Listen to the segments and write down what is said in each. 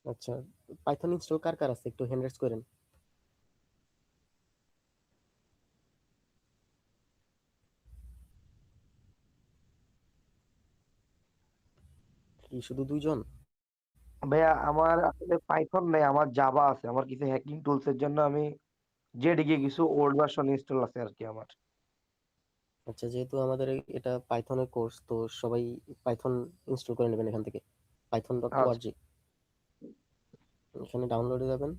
আচ্ছা, Python install কার কার আছে একটু হ্যান্ড রেজ করেন। কি শুধু দুইজন? ভাইয়া আমার আসলে পাইথন নেই, আমার জাভা আছে। আমার কিছু হ্যাকিং টুলস এর জন্য আমি জেডিকে কিছু ওল্ড ভার্সন ইনস্টল আছে আর কি আমার। আচ্ছা, যেহেতু আমাদের এটা পাইথনের কোর্স, তো সবাই পাইথন ইনস্টল করে নেবেন এখান থেকে, পাইথন ডট আচ্ছা ওআরজি। এখানে ডাউনলোডে যাবেন।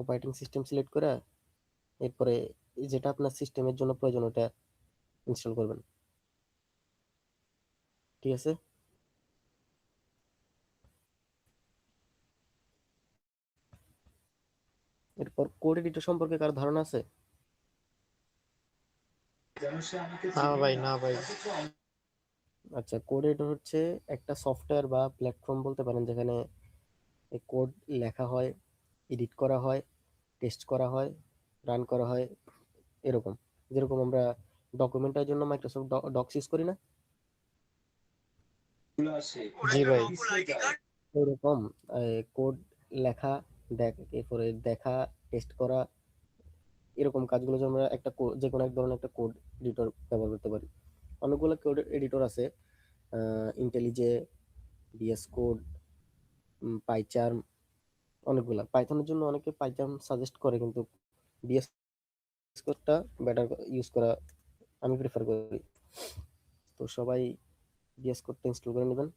অপারেটিং সিস্টেম সিলেক্ট করে এরপরে যেটা আপনার সিস্টেমের জন্য প্রয়োজন ওটা ইনস্টল করবেন। ঠিক আছে? এরপর কোড এডিটর সম্পর্কে কারো ধারণা আছে? না ভাই, না ভাই। আচ্ছা, কোড এডিটর হচ্ছে একটা সফটওয়্যার বা প্ল্যাটফর্ম বলতে পারেন, যেখানে কোড লেখা হয়, এডিট করা হয়, টেস্ট করা হয়, রান করা হয়, এরকম। যেরকম আমরা ডকুমেন্টের জন্য মাইক্রোসফট ডক্স ইউজ করি না, জি ভাই। ওইরকম কোড লেখা, এরপরে দেখা, টেস্ট করা, এরকম কাজগুলো যেন আমরা যে কোনো এক ধরনের একটা কোড এডিটর ব্যবহার করতে পারি। অনেকগুলো কোড এডিটর আছে, ইন্টেলিজে, ভিএস কোড, পাইচার্ম, অনেকগুলা। পাইথনের জন্য অনেকে পাইচার্ম সাজেস্ট করে, কিন্তু ভিএস কোডটা বেটার ইউজ করা আমি প্রেফার করি। তো সবাই ভিএস কোডটা ইনস্টল করে নেবেন,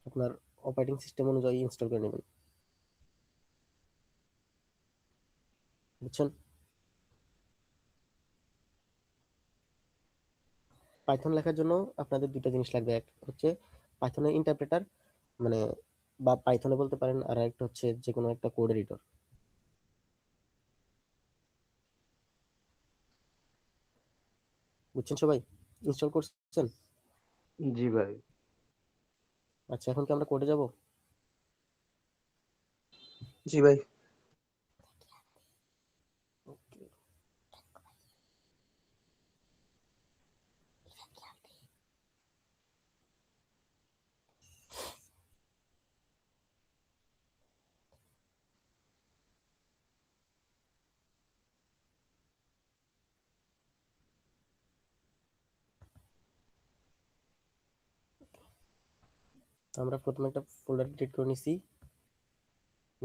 আপনার অপারেটিং সিস্টেম অনুযায়ী ইনস্টল করে নেবেন। বুঝছেন? পাইথন লেখার জন্য আপনাদের দুইটা জিনিস লাগবে। এক হচ্ছে পাইথনের ইন্টারপ্রেটার, মানে বা পাইথনে বলতে পারেন, আর একটা হচ্ছে যে কোনো একটা কোড এডিটর। বুঝছেন সবাই? ইনস্টল করছেন? জি ভাই। আচ্ছা, এখন কি আমরা কোডে যাব? জি ভাই। আমরা প্রথমে একটা ফোল্ডার ক্রিয়েট করে নিছি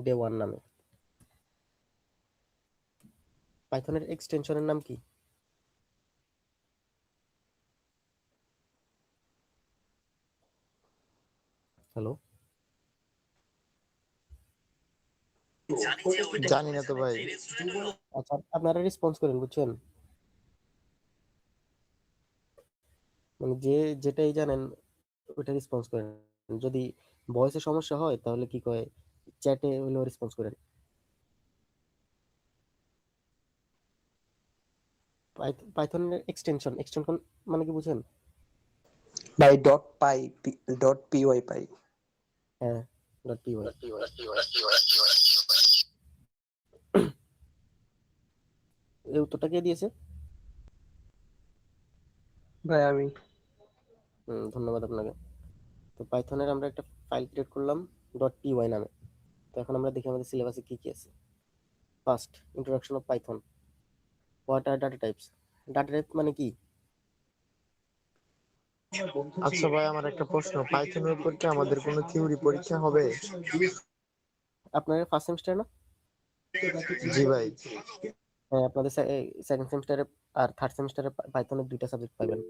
ডে ওয়ান নামে। পাইথনের এক্সটেনশনের নাম কি? হ্যালো? জানি না তো ভাই। আচ্ছা, আপনারা রেসপন্স করেন, বুঝছেন? মানে যেটাই জানেন ওইটা রেসপন্স করেন। যদি ভয়েসে সমস্যা হয় তাহলে কি কয়, চ্যাটে হলেও রেসপন্স করেন। পাইথনের এক্সটেনশন এক্সটেনশন মানে কি বুঝেন? ভাই ডট পিওয়াই পাই। হ্যাঁ, ডট পিওয়াই। এই উত্তরটা কে দিয়েছে? ভাই আমি। ধন্যবাদ আপনাকে। তো পাইথনের আমরা একটা ফাইল ক্রিয়েট করলাম ডট পিওয়াই নামে। তো এখন আমরা দেখি আমাদের সিলেবাসে কি কি আছে। First, introduction of Python. What are data types? Data type মানে কি? আচ্ছা ভাই, আমার একটা প্রশ্ন, পাইথনের উপর কি আমাদের কোনো থিওরি পরীক্ষা হবে? আপনার ফার্স্ট সেমিস্টার না? জি ভাই। হ্যাঁ, আপনাদের সেকেন্ড সেমিস্টারে আর থার্ড সেমিস্টারে পাইথনের দুইটা সাবজেক্ট পাবেন।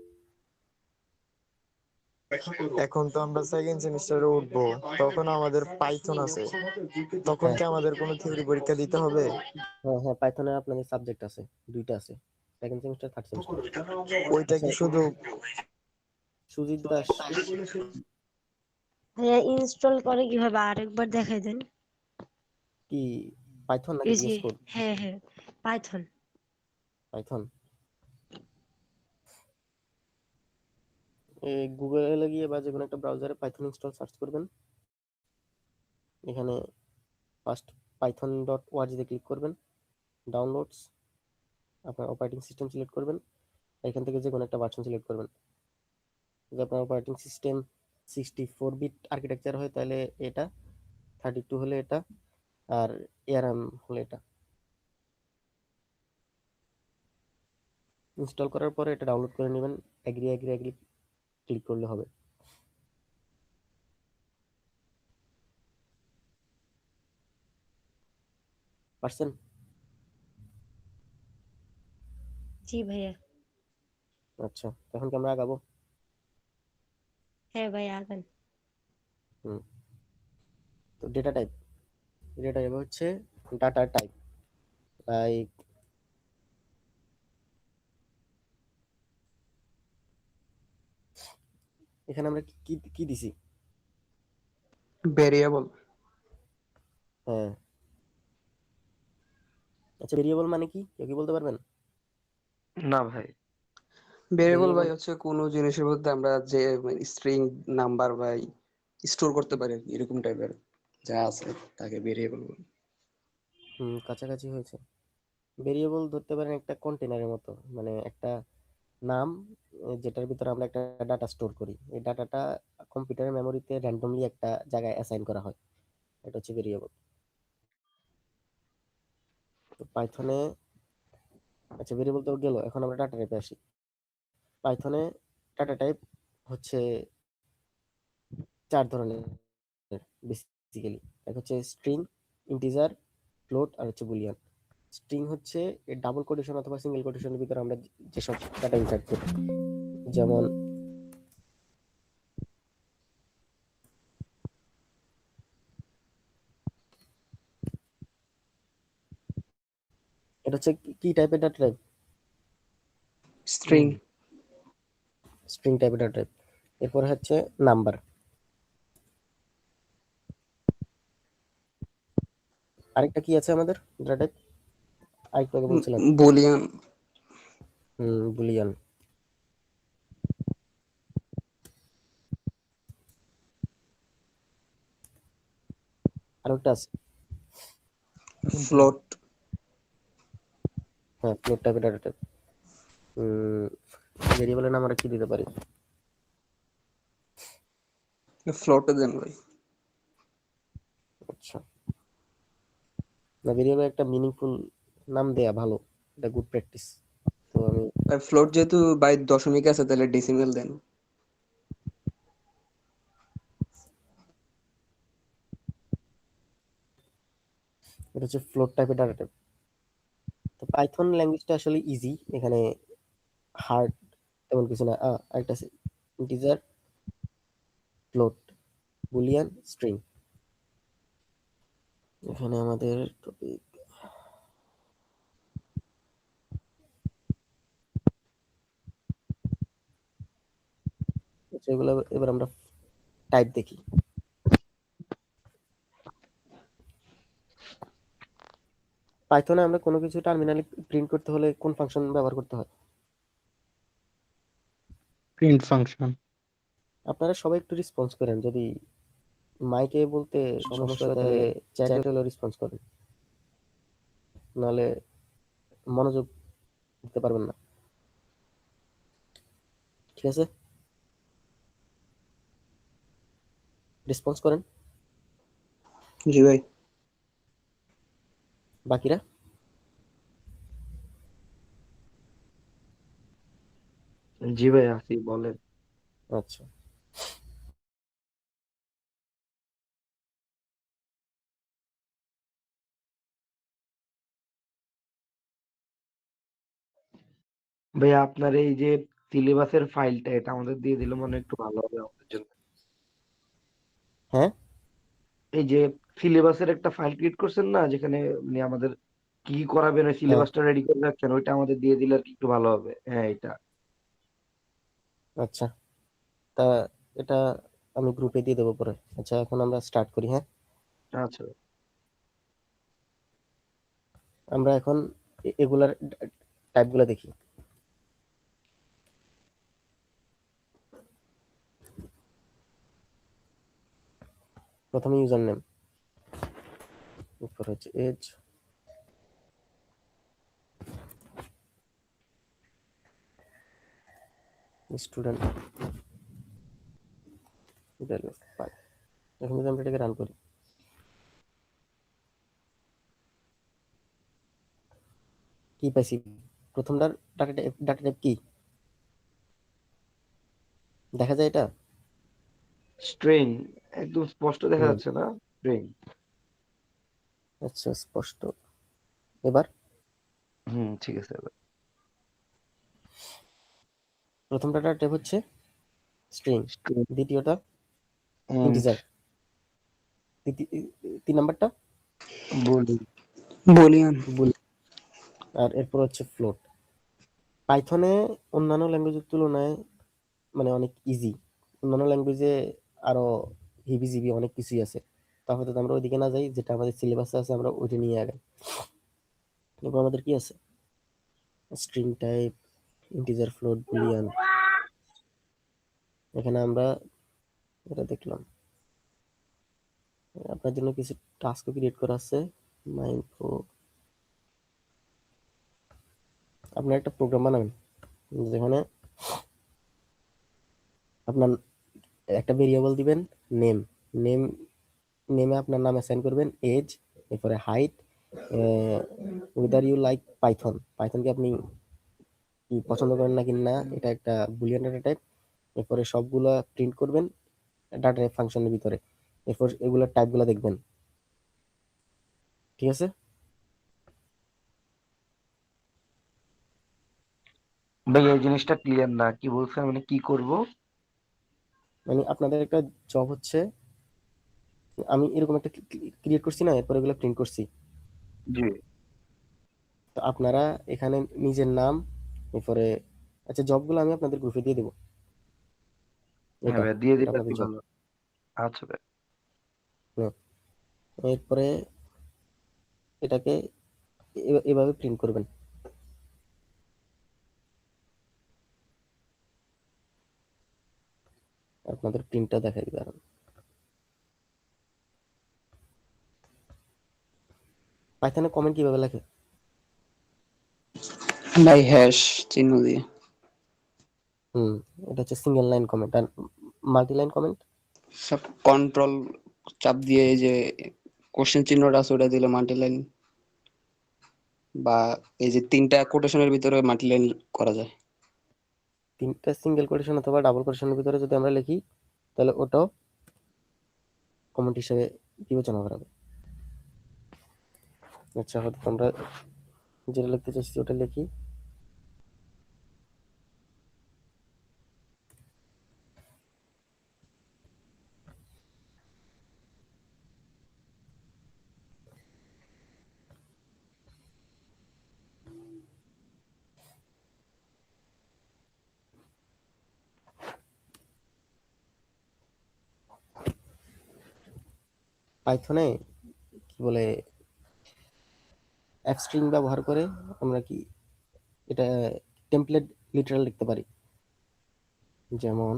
এখন তো আমরা সেকেন্ড সেমিস্টারে উঠবো, তখন আমাদের পাইথন আছে, তখন হ্যাঁ, কি আমাদের কোনো থিওরি পরীক্ষা দিতে হবে? হ্যাঁ, হ্যাঁ, পাইথনের আপনাদের সাবজেক্ট আছে, দুইটা আছে, সেকেন্ড সেমিস্টার, থার্ড সেমিস্টার। ওইটা আচ্ছা, কি শুধু? সুজিত দাস, ভাইয়া ইনস্টল করে কিভাবে আরেকবার দেখাই দেন। কি পাইথন নাকি এই যে ভিএস কোড? হ্যাঁ হ্যাঁ, পাইথন। পাইথন। গুগলে গিয়ে বা যে কোনো একটা ব্রাউজারে পাইথন ইনস্টল সার্চ করবেন। এখানে ফার্স্ট পাইথন ডট ওআরজিতে ক্লিক করবেন। ডাউনলোডস, আপনার অপারেটিং সিস্টেম সিলেক্ট করবেন, এখান থেকে যে কোনো একটা ভার্সন সিলেক্ট করবেন। যদি আপনার অপারেটিং সিস্টেম 64 বিট আর্কিটেকচার হয় তাহলে এটা, 32 হলে এটা, আর ARM হলে এটা। ইনস্টল করার পরে এটা ডাউনলোড করে নেবেন, এগ্রি এগ্রি এগ্রি ক্লিক করলে হবে। পারছেন? জি ভাইয়া। আচ্ছা, এখন কি আমরা আগাবো? হ্যাঁ ভাইয়া, আগান। হুম। তো ডেটা টাইপ হচ্ছে ডাটা টাইপ, লাইক এখানে আমরা কি কি দিছি? ভেরিয়েবল। হ্যাঁ। আচ্ছা, ভেরিয়েবল মানে কি, কেউ কি বলতে পারবেন? না ভাই। ভেরিয়েবল ভেরিয়েবল ভাই হচ্ছে কোনো জিনিসের মধ্যে আমরা যে স্ট্রিং নাম্বার ভাই স্টোর করতে পারি আর কি, এরকম টাইপের যা আছে তাকে ভেরিয়েবল বলে। কাছাকাছি হয়েছে। ভেরিয়েবল ধরতে পারেন একটা কন্টেনারের মতো, মানে একটা নাম, যেটার ভিতরে আমরা একটা ডাটা স্টোর করি। এই ডাটাটা কম্পিউটারের মেমোরিতে র্যান্ডমলি একটা জায়গায় অ্যাসাইন করা হয়, এটা হচ্ছে ভেরিয়েবল। তো পাইথনে, আচ্ছা ভেরিয়েবল তো গেল, এখন আমরা ডাটা টাইপে আসি। পাইথনে ডাটা টাইপ হচ্ছে 4 ধরনের বেসিক্যালি। এক হচ্ছে স্ট্রিং, ইন্টিজার, ফ্লোট আর হচ্ছে বুলিয়ান। স্ট্রিং হচ্ছে ডাবল কোটেশন অথবা সিঙ্গেল কোটেশনের ভিতরে আমরা যেসব ডাটা ইনসার্ট করি, যেমন এটা হচ্ছে কি টাইপের ডাটা টাইপ? স্ট্রিং। স্ট্রিং টাইপের ডাটা টাইপ। এরপর হচ্ছে নাম্বার। আরেকটা কি আছে আমাদের ডাটা টাইপ, আরেকটু আগে বলছিলাম? বুলিয়ান। বুলিয়ান। আরেকটা আছে, ফ্লোট। হ্যাঁ ফ্লোট টাইপের ডাটা টাইপ। ভেরিয়েবলের নাম আমরা কি দিতে পারি? ফ্লোটে দেন ভাই। আচ্ছা, না ভেরিয়েবল একটা মিনিংফুল নাম দেয়া ভালো, এটা গুড প্র্যাকটিস। তো আমি, ফ্লোট যেহেতু বাই দশমিক আছে তাহলে ডেসিমেল দেন। এটা হচ্ছে ফ্লোট টাইপের ডাটা টাইপ। তো পাইথন ল্যাঙ্গুয়েজটা আসলে ইজি, এখানে হার্ড তেমন কিছু না। আরেকটা আছে ইন্টিজার, ফ্লোট, বুলিয়ান, স্ট্রিং। এখানে আমাদের টপিক, এগুলো এবার আমরা টাইপ দেখি। পাইথনে আমরা কোনো কিছু টার্মিনালে প্রিন্ট করতে হলে কোন ফাংশন ব্যবহার করতে হয়? Print function. আপনারা সবাই একটু রেসপন্স করেন, যদি মাইকে বলতে সমস্যা হয় তাহলে চ্যাটে হলেও রেসপন্স করেন, নাহলে মনোযোগ দিতে পারবেন না। ঠিক আছে, রেসপন্স করেন জি ভাই। বাকিরা। জি ভাই, আসি বলেন। আচ্ছা, ভাই আপনার এই যে সিলেবাসের ফাইলটা, এটা আমাদের দিয়ে দিলে মনে হয় একটু ভালো হবে আমাদের জন্য। হ্যাঁ এই যে সিলেবাসের একটা ফাইল ক্রিয়েট করছেন না, যেখানে মানে আমাদের কি কি করাবেন, ওই হ্যাঁ, সিলেবাসটা রেডি করে রাখছেন, ওইটা আমাদের দিয়ে দিলে আর কি একটু ভালো হবে। হ্যাঁ এটা। আচ্ছা, তা এটা আমি গ্রুপে দিয়ে দেবো পরে। আচ্ছা, এখন আমরা স্টার্ট করি। হ্যাঁ, আচ্ছা। আমরা এখন এগুলার টাইপগুলো দেখি। প্রথমে ইউজার নেম, এরপর হচ্ছে এজ, স্টুডেন্ট এখন যদি আমরা এটাকে রান করি, কি পাইছি? প্রথমটার ডাটা টাইপ কি দেখা যায়? এটা স্ট্রিং একদম স্পষ্ট দেখা হুম, যাচ্ছে না? স্ট্রিং। আচ্ছা স্পষ্ট। এবার ঠিক আছে এবার। প্রথম ডাটা টাইপ হচ্ছে স্ট্রিং, স্ট্রিং। দ্বিতীয়টা হুম, ইন্টিজার, তিন নাম্বারটা বলি। বলিয়ান। বুল, আর এরপর হচ্ছে ফ্লোট। পাইথনে অন্যান্য ল্যাঙ্গুয়েজের তুলনায় মানে অনেক ইজি। অন্যান্য ল্যাঙ্গুয়েজে আরো হিবিজিবি অনেক কিছুই আছে। তাহলে তো আমরা ওইদিকে না যাই, যেটা আমাদের সিলেবাসে আছে আমরা ওইটা নিয়ে আগাই। এরপর আমাদের কি আছে? String type, integer, float, Boolean. এখানে আমরা এটা দেখলাম। আপনার জন্য কিছু টাস্ক ক্রিয়েট করা আছে। মাইনফো, আপনার একটা প্রোগ্রাম বানাবেন যেখানে আপনার একটা ভেরিয়েবল দিবেন নেম। নেম নেমে আপনার নাম অ্যাসাইন করবেন এজ, এরপরে height, whether you like Python, পাইথনকে আপনি কি পছন্দ করেন নাকি না, এটা একটা বুলিয়ান ডাটা টাইপ। এরপরে সবগুলা প্রিন্ট করবেন ডাটা টাইপ ফাংশনের ভিতরে। এরপর এগুলোর টাইপগুলো দেখবেন, ঠিক আছে? ভাই এই জিনিসটা ক্লিয়ার না, কি বলছেন? মানে কি করব? মানে আপনাদের একটা জব হচ্ছে, আমি এরকম একটা ক্রিয়েট করছি না, এরপর এগুলো প্রিন্ট করছি। জি। তো আপনারা এখানে নিজের নাম, এরপরে আচ্ছা জবগুলো আমি আপনাদের গ্রুপে দিয়ে দেবো। হ্যাঁ এটা ভাই, দিয়ে এটা দিলে আর আপনাদের কি জব। ভালো। আচ্ছা ভাই। এরপরে এটাকে এভাবে প্রিন্ট করবেন। আপনাদের প্রিন্টটা দেখাই দিবে। পাইথনে কমেন্ট কিভাবে লেখে? ভাই হ্যাশ চিহ্ন দিয়ে। হুম, এটা হচ্ছে সিঙ্গেল লাইন কমেন্ট। আর মাল্টি লাইন কমেন্ট সব কন্ট্রোল চাপ দিয়ে এই যে কোশ্চেন চিহ্নটা আছে ওটা দিলে মাল্টি লাইন, বা এই যে তিনটা কোটেশনের ভিতরে মাল্টি লাইন করা যায়। তিনটা সিঙ্গেল কোটেশন অথবা ডাবল কোটেশনের ভিতরে যদি আমরা লিখি, তাহলে ওটাও কমেন্ট হিসেবে বিবেচনা করা হবে। আচ্ছা, হয়তো আমরা যেটা লিখতে চাইছি ওটা লিখি। পাইথনে কি বলে অ্যাপ স্ট্রিং ব্যবহার করে আমরা কি এটা টেমপ্লেট লিটারাল লিখতে পারি। যেমন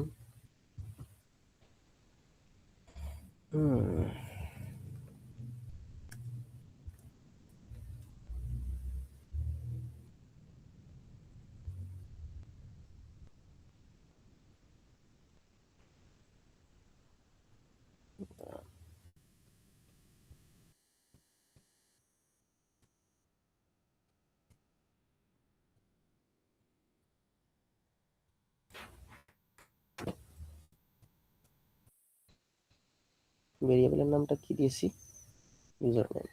ভেরিয়েবলের নামটা কি দিয়েছি? User name.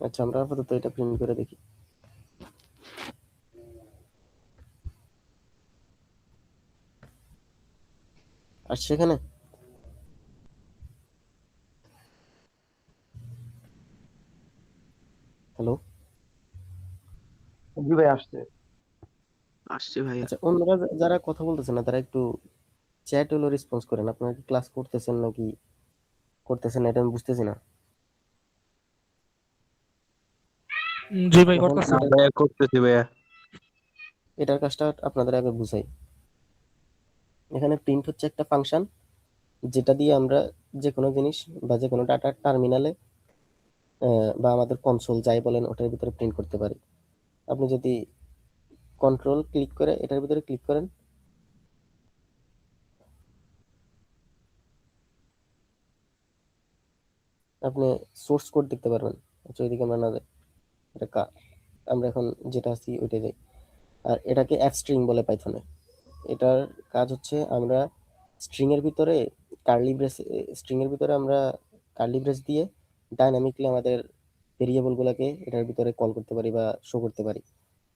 আচ্ছা, আমরা আপাতত এটা প্রিন্ট করে দেখি। আর সেখানে হ্যালো, জি ভাই, আসছে। আসছে ভাইয়া। আচ্ছা অন্যরা যারা কথা বলতেছে না তারা একটু চ্যাট হলো রেসপন্স করেন। আপনারা কি ক্লাস করতেছেন নাকি করতেছেন না এটা আমি বুঝতেছি না। জি ভাই যখন করতেছি। এটা ভাইয়া করতেছি ভাইয়া। এটার কাজটা আপনাদের আগে বুঝাই। এখানে প্রিন্ট হচ্ছে একটা ফাংশন, যেটা দিয়ে আমরা যে কোনো জিনিস বা যে কোনো ডাটা টার্মিনালে বা আমাদের কনসোল যাই বলেন ওটার ভিতরে প্রিন্ট করতে পারি। আপনি যদি কন্ট্রোল ক্লিক করে এটার ভিতরে ক্লিক করেন, আপনি সোর্স কোড দেখতে পারবেন। আচ্ছা, ওইদিকে আমরা না যাই, এটা আমরা এখন যেটা আছি ওইটাই যাই। আর এটাকে অ্যাপ স্ট্রিং বলে পাইথনে। এটার কাজ হচ্ছে আমরা স্ট্রিং এর ভিতরে স্ট্রিং এর ভিতরে আমরা কার্লি ব্রেস দিয়ে ডাইনামিকলি আমাদের ভেরিয়েবল গুলাকে এটার ভিতরে কল করতে পারি বা শো করতে পারি।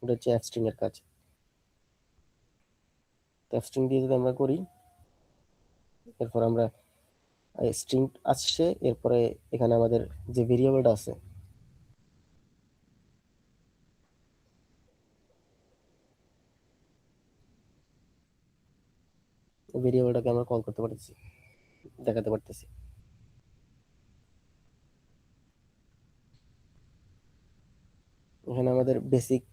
এটা হচ্ছে অ্যাপ স্ট্রিং এর কাজ। অ্যাপ স্ট্রিং দিয়ে যদি আমরা করি, এরপর আমরা স্ট্রিং আসছে, এরপরে এখানে আমাদের যে ভেরিয়েবলটা আছে ভেরিয়েবলটাকে আমরা কল করতে পারতেছি, দেখাতে পারতেছি। এখানে আমাদের বেসিক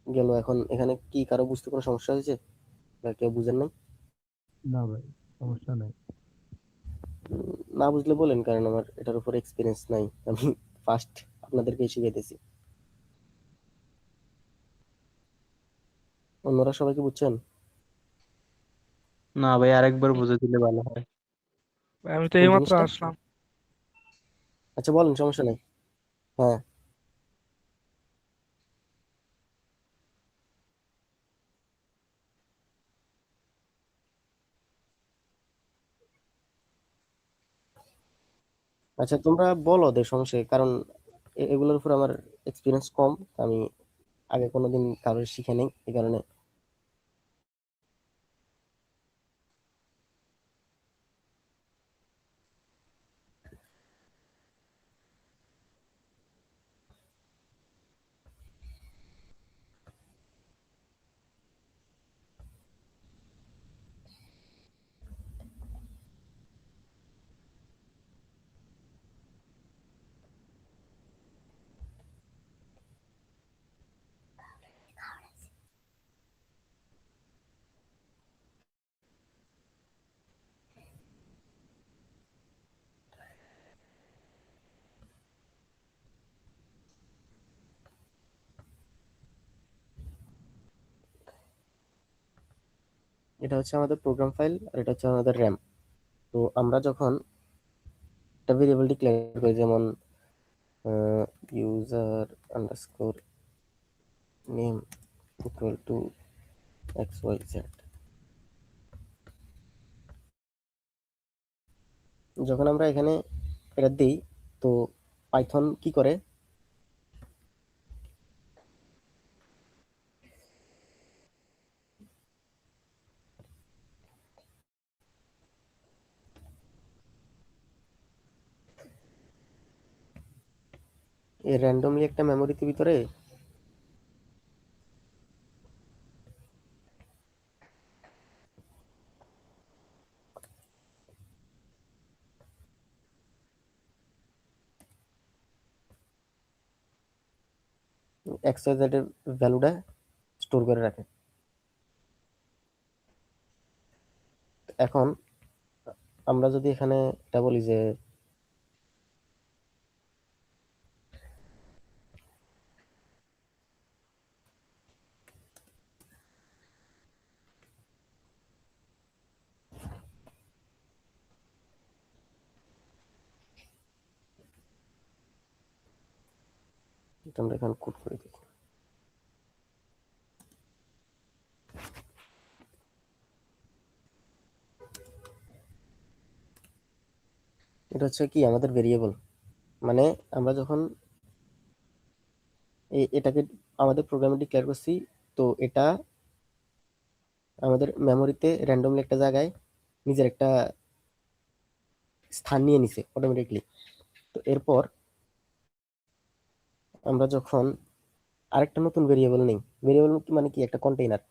গেল। এখন এখানে কি কারো বুঝতে কোনো সমস্যা হয়েছে বা কেউ বুঝেন নাই? না ভাই, সমস্যা নাই। না বুঝলে বলেন, কারণ আমার এটার উপর এক্সপিরিয়েন্স নাই, আমি ফার্স্ট আপনাদেরকে শিখাইতেছি। অন্যরা সবাই কি বুঝছেন? না ভাই, আরেকবার বুঝে দিলে ভালো হয়। আমি তো কোন এইমাত্র জিনিসটা? আসলাম। আচ্ছা বলেন, সমস্যা নাই। হ্যাঁ, আচ্ছা তোমরা বলো ওদের সমস্যা কি? কারণ এগুলোর উপর আমার এক্সপিরিয়েন্স কম, আমি আগে কোনোদিন কারোর শিখে নেই, এই কারণে। এটা হচ্ছে আমাদের প্রোগ্রাম ফাইল, আর এটা হচ্ছে আমাদের র্যাম। তো আমরা যখন একটা ভেরিয়েবল ডিক্লেয়ার করি, যেমন user underscore name equal to XYZ, যখন আমরা এখানে এটা দিই, তো পাইথন কি করে, এই র্যান্ডমলি একটা মেমোরিতে ভিতরে XYZ এর ভ্যালুটা স্টোর করে রাখে। এখন আমরা যদি এখানে এটা বলি যে এটা আমরা এখানে কোড করে দিই, এটা হচ্ছে কি আমাদের ভেরিয়েবল। মানে আমরা যখন এটাকে আমাদের প্রোগ্রামে ডিক্লেয়ার করছি, তো এটা আমাদের মেমোরিতে র্যান্ডমলি একটা জায়গায় নিজের একটা স্থান নিয়ে নিছে অটোমেটিকলি। তো এরপর আমরা যখন আরেকটা নতুন ভেরিয়েবল নেই, ভেরিয়েবল মানে কি একটা কন্টেইনার,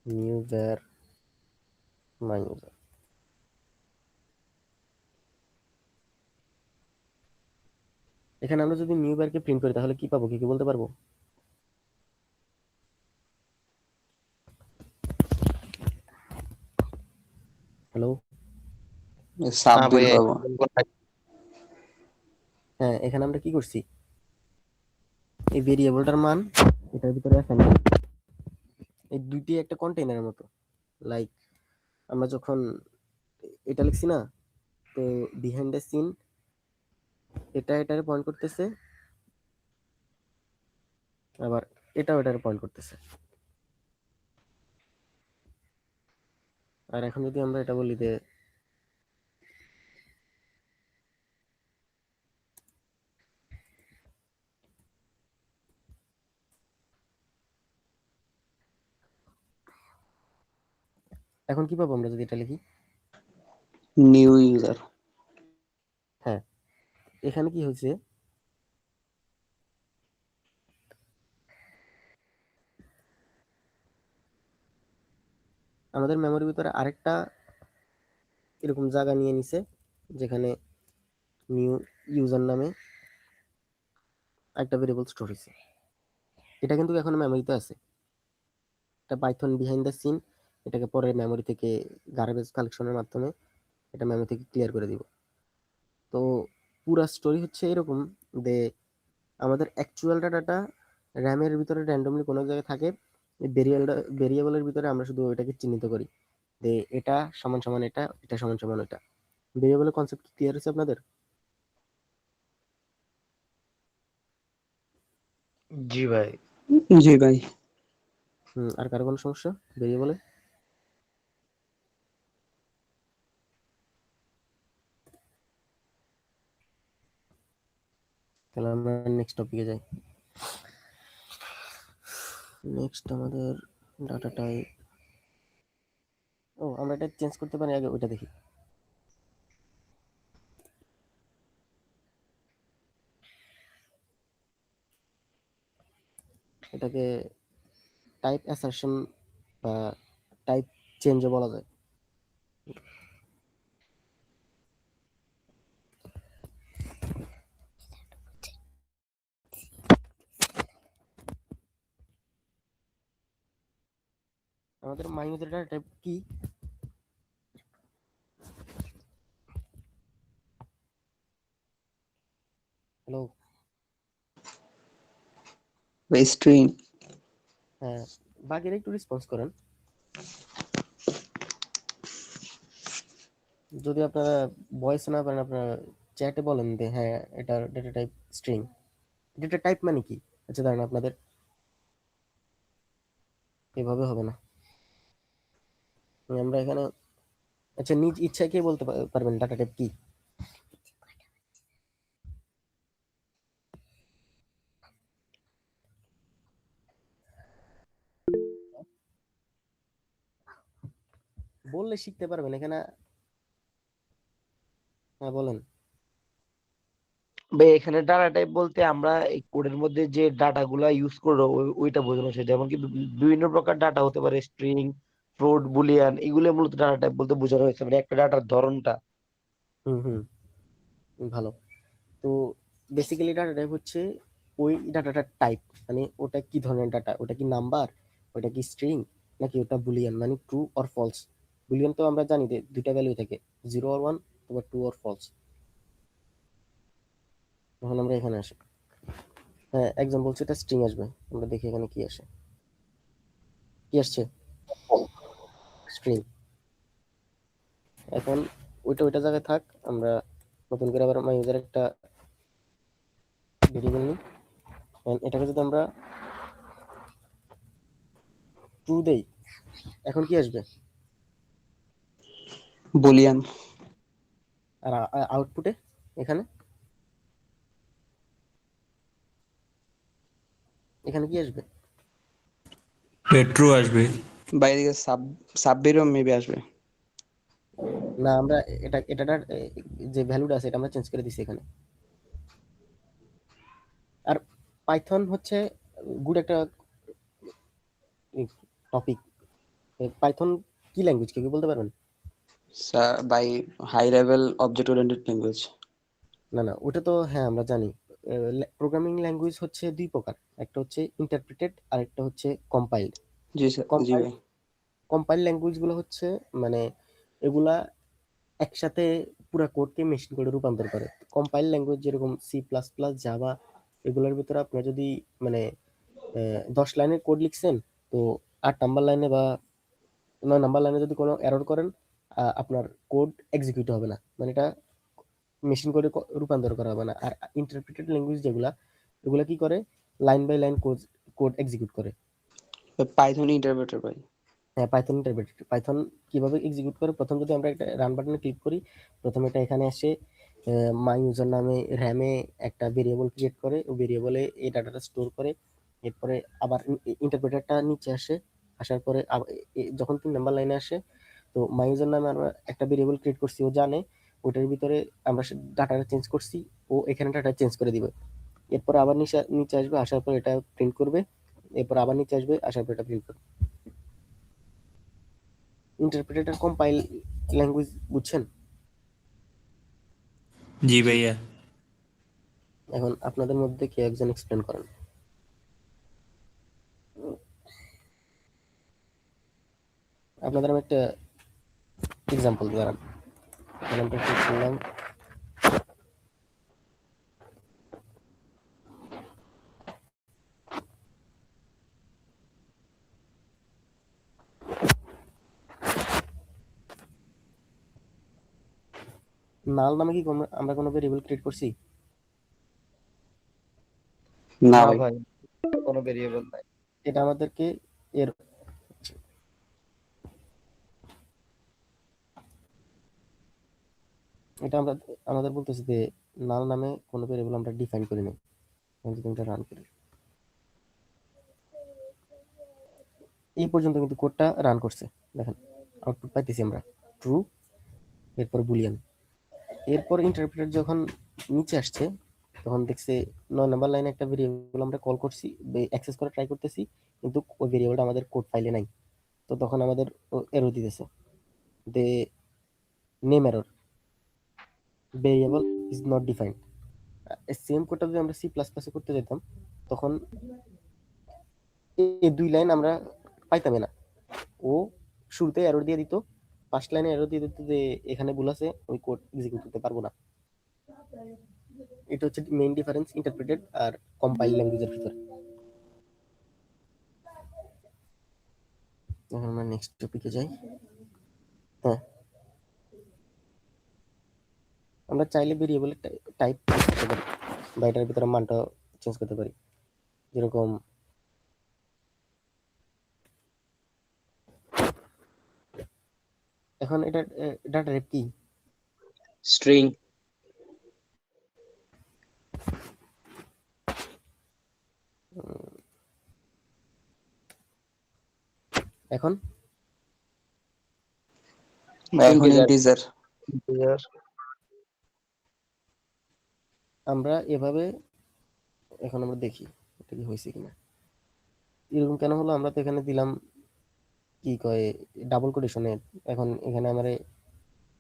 নিউ var মাই ইউজার, এখানে আমরা যদি নিউ কে প্রিন্ট করি তাহলে কি পাবো, কি বলতে পারবো? হ্যালো। সাব বের ভাইয়া পাবো। হ্যাঁ, এখানে আমরা কি করছি, এই ভেরিয়েবলটার মান এটার ভিতরে অ্যাসাইন, এই দুইটি একটা কন্টেইনারের মতো। লাইক আমরা যখন এটা লিখছি না, তো বিহাইন্ড দ্য সিন এটারে পয়েন্ট করতেছে, আবার এটারে পয়েন্ট করতেছে। আর এখন যদি আমরা এটা বলি যে এখন কি পাবো আমরা যদি এটা লিখি? New user. হ্যাঁ, এখানে কি হয়েছে, আমাদের মেমোরির ভিতরে আরেকটা এরকম জায়গা নিয়ে নিছে, যেখানে নিউ ইউজার নামে একটা ভেরিয়েবল স্টোর হয়েছে। এটা কিন্তু এখন মেমোরিতে আছে, এটা পাইথন বিহাইন্ড দ্য সিন এটাকে পরে মেমোরি থেকে গার্বেজ কালেকশনের মাধ্যমে এটা মেমোরি থেকে ক্লিয়ার করে দিব। তো পুরা স্টোরি হচ্ছে এরকম যে আমাদের অ্যাকচুয়াল ডাটাটা র্যামের ভিতরে র্যান্ডমলি কোনো জায়গায় থাকে, ভেরিয়েবলের ভিতরে আমরা শুধু ওইটাকে চিহ্নিত করি যে এটা সমান সমান এটা, এটা সমান সমান এটা। ভেরিয়েবলের কনসেপ্ট কি ক্লিয়ার হচ্ছে আপনাদের? জি ভাই। জি ভাই। আর কারো কোনো সমস্যা ভেরিয়েবলে? তাহলে আমরা নেক্সট টপিকে যাই। নেক্সট আমাদের ডাটা টাইপ, ও আমরা এটা চেঞ্জ করতে পারি, আগে ওইটা দেখি। এটাকে টাইপ অ্যাসারশন বা টাইপ চেঞ্জও বলা যায়। আমাদের মাইনাসের ডাটা টাইপ কি? হ্যালো। স্ট্রিং। হ্যাঁ, বাকিরা একটু রেসপন্স করেন। যদি আপনারা ভয়েস না পারেন, আপনারা চ্যাটে বলেন যে হ্যাঁ এটার data type string. Data type মানে কি আচ্ছা দাঁড়ান, আপনাদের এভাবে হবে না। আমরা এখানে আচ্ছা নিজ ইচ্ছায় কে বলতে পারবেন ডাটা টাইপ কি? বললে শিখতে পারবেন এখানে। হ্যাঁ বলেন। ভাই এখানে ডাটা টাইপ বলতে আমরা এই কোডের মধ্যে যে ডাটা গুলা ইউজ করবো ওইটা বোঝানো হচ্ছে। যেমন কি বিভিন্ন প্রকার ডাটা হতে পারে, স্ট্রিং, ফ্লোট, বুলিয়ান, এগুলো মূলত ডাটা টাইপ বলতে বোঝানো হয়েছে, মানে একটা ডাটার ধরনটা। হুম হুম, ভালো। তো বেসিক্যালি ডাটা টাইপ হচ্ছে ওই ডাটাটার টাইপ, মানে ওটা কি ধরনের ডাটা, ওটা কি নাম্বার, ওটা কি স্ট্রিং, নাকি ওটা বুলিয়ান মানে ট্রু অর ফলস। বুলিয়ান তো আমরা জানি যে দুইটা ভ্যালু থাকে, 0 or 1 অথবা 2 or false। এখন আমরা এখানে আসি। হ্যাঁ, একজন বলছে এটা স্ট্রিং আসবে, আমরা দেখি এখানে কি আসে। কি আসছে? স্ট্রিং। এখন ওইটা জায়গায় থাক, আমরা নতুন করে আবার মাই ইউজার একটা ভেরিয়েবল নিই। এটাকে যদি আমরা ট্রু দেই, এখন কি আসবে? বুলিয়ান। আর আউটপুটে এখানে এখানে কি আসবে? পেট্রো আসবে। বাইরে দিকে সাব বেরও মেবি আসবে। না, আমরা এটার যে ভ্যালুটা আছে এটা আমরা চেঞ্জ করে দিছি এখানে। আর পাইথন হচ্ছে গুড একটা টপিক। পাইথন কি ল্যাঙ্গুয়েজ কেউ কি বলতে পারবেন? By high level object oriented language. না না, ওটা তো হ্যাঁ আমরা জানি, প্রোগ্রামিং ল্যাঙ্গুয়েজ হচ্ছে দুই প্রকার, একটা হচ্ছে ইন্টারপ্রিটেড আর একটা হচ্ছে কম্পাইলড। জি স্যার, জি কম্পাইল ভাই। কম্পাইল ল্যাঙ্গুয়েজ গুলো হচ্ছে মানে এগুলা একসাথে পুরো কোডকে মেশিন কোডে রূপান্তর করে। কম্পাইল ল্যাঙ্গুয়েজ যেরকম সি প্লাস প্লাস, জাভা, এগুলোর ভিতরে আপনার যদি মানে 10 লাইনের কোড লিখছেন, তো 8 নাম্বার লাইনে বা 9 নাম্বার লাইনে যদি কোনো এরর করেন, আপনার কোড এক্সিকিউট হবে না, মানে এটা মেশিন কোডে রূপান্তর করা হবে না। আর ইন্টারপ্রিটেড ল্যাঙ্গুয়েজ যেগুলা, এগুলা কি করে, line by line code code execute করে। পাইথন ইন্টারপ্রেটার ভাই। হ্যাঁ, পাইথন ইন্টারপ্রেটেড। পাইথন কিভাবে এক্সিকিউট করে, প্রথম যদি আমরা একটা রান বাটনে ক্লিক করি, প্রথমে এটা এখানে আসে মাই ইউজার নামে র্যামে একটা ভেরিয়েবল ক্রিয়েট করে, ওই ভেরিয়েবলে এই ডাটাটা স্টোর করে, এরপরে আবার ইন্টারপ্রেটারটা নিচে আসে, আসার পরে যখন 3 নাম্বার লাইনে আসে, তো মাই ইউজার নামে আমরা একটা ভেরিয়েবল ক্রিয়েট করছি, ও জানে ওটার ভিতরে আমরা ডাটাটা চেঞ্জ করছি, ও এখানে ডাটা চেঞ্জ করে দিবে। এরপরে আবার নিচে নিচে আসবে, আসার পর এটা প্রিন্ট করবে, এরপর আবার নিচে আসবে, আসার পর এটা প্রিন্ট করবে। ইন্টারপ্রেটেড কম্পাইল ল্যাঙ্গুয়েজ বুঝছেন? जी भैया। এখন আপনাদের মধ্যে কেউ একজন এক্সপ্লেন করেন। আপনাদের আমি একটা এক্সাম্পল দাঁড়ান, এক্সাম্পল ক্লিক করলাম। নাল নামে কি আমরা কোনো ভেরিয়েবল ক্রিয়েট করছি? না না ভাই। ভাই, কোনো ভেরিয়েবল নাই। এটা আমাদেরকে এর এটা আমরা আমাদের বলতেছি যে নাল নামে কোনো ভেরিয়েবল আমরা ডিফাইন করি নাই। আমি যদি এটা রান করি, এই পর্যন্ত কিন্তু কোডটা রান করছে, দেখেন আউটপুট পাইতেছি আমরা ট্রু, এরপর বুলিয়ান। এরপর ইন্টারপ্রেটার যখন নিচে আসছে, তখন দেখছে 9 নাম্বার লাইনে একটা ভেরিয়েবল আমরা কল করছি, অ্যাক্সেস করে ট্রাই করতেছি, কিন্তু ওই ভেরিয়েবলটা আমাদের কোড ফাইলে নাই। তো তখন আমাদের এরর দিতেছে, the name error, variable is not defined. Same কোডটা যদি আমরা সি প্লাস প্লাসে করতে যেতাম, তখন এই দুই লাইন আমরা পাইতামই না। ও শুরুতে এরর দিয়ে দিত, ফার্স্ট লাইনে এরর দিয়ে দিত যে এখানে ভুল আছে, ওই কোড এক্সিকিউট করতে পারবো না। এটা হচ্ছে মেইন ডিফারেন্স ইন্টারপ্রেটেড আর কম্পাইল ল্যাঙ্গুয়েজের ভিতরে। এখন আমরা নেক্সট টপিকে যাই। হ্যাঁ, আমরা চাইলে ভেরিয়েবলের টাইপ করতে পারি, বা এটার ভিতরে মানটা চেঞ্জ করতে পারি। যেরকম এখন এটা ডাটা টাইপ কি? স্ট্রিং। এখন এখন Integer. ইন্টিজার। Integer. আমরা এভাবে এখন আমরা দেখি এটা কি হয়েছে কিনা। এরকম কেন হলো, আমরা তো এখানে দিলাম কি কয় ডাবল কোটেশনে, এখন এখানে আমরা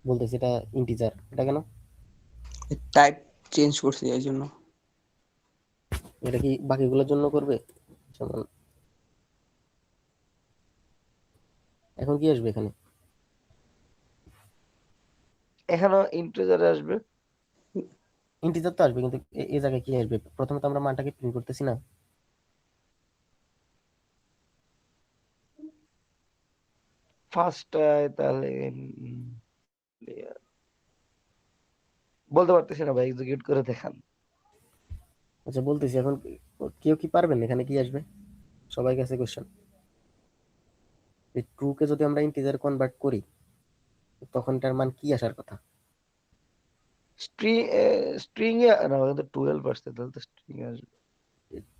বলতেছি এটা ইন্টিজার, এটা কেন? টাইপ চেঞ্জ করছি এই জন্য। এটা কি বাকিগুলোর জন্য করবে? যেমন এখন কি আসবে এখানে? এখানেও ইন্টিজার আসবে। ইন্টিজার তো আসবে, কিন্তু এই জায়গায় কি আসবে? প্রথমে তো আমরা মানটাকে প্রিন্ট করতেছি না। ফার্স্ট তাহলে বলতে পারতেছি না ভাই, এক্সিকিউট করে দেখান। আচ্ছা বলতেছি, এখন কেউ কি পারবেন এখানে কি আসবে? সবাই কাছে কোশ্চেন, এই ট্রু কে যদি আমরা ইন্টিজার কনভার্ট করি, তখন তার মান কি আসার কথা? স্ট্রিং স্ট্রিং এ না, কিন্তু 12 আসছে, তাহলে তো স্ট্রিং আসবে,